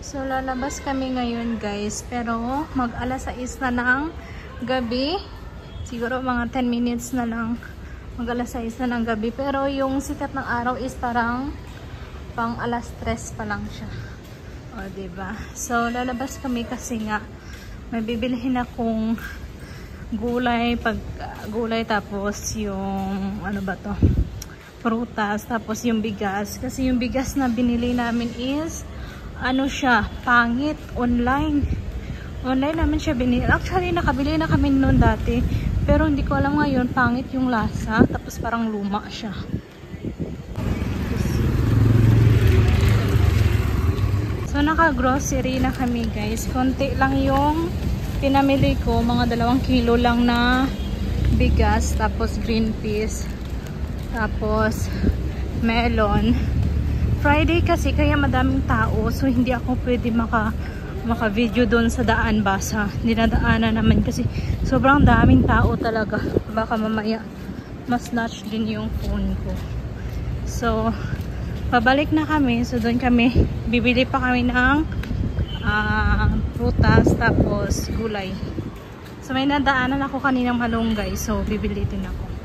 So, lalabas kami ngayon guys. Pero, mag-alas 6 na ng gabi. Siguro mga 10 minutes na lang. Mag-alas 6 na ng gabi. Pero, yung sikat ng araw is parang pang alas 3 pa lang siya. O, diba? So, lalabas kami kasi nga may bibilihin akong gulay. Gulay tapos yung, ano ba to? Prutas. Tapos yung bigas. Kasi yung bigas na binili namin is ano siya, pangit, online namin siya binili. Actually, nakabili na kami noon dati, pero hindi ko alam ngayon, pangit yung lasa, tapos parang luma siya. So, naka-grocery na kami guys. Konti lang yung pinamili ko, mga 2 kilo lang na bigas, tapos green peas, tapos melon. Friday kasi kaya madaming tao, so hindi ako pwede maka-video doon sa daan basa. Dinadaanan naman kasi sobrang daming tao talaga. Baka mamaya ma-snatch din yung phone ko. So, pabalik na kami. So, doon kami, bibili pa kami ng prutas tapos gulay. So, may nadaanan ako kaninang malunggay. So, bibili din ako.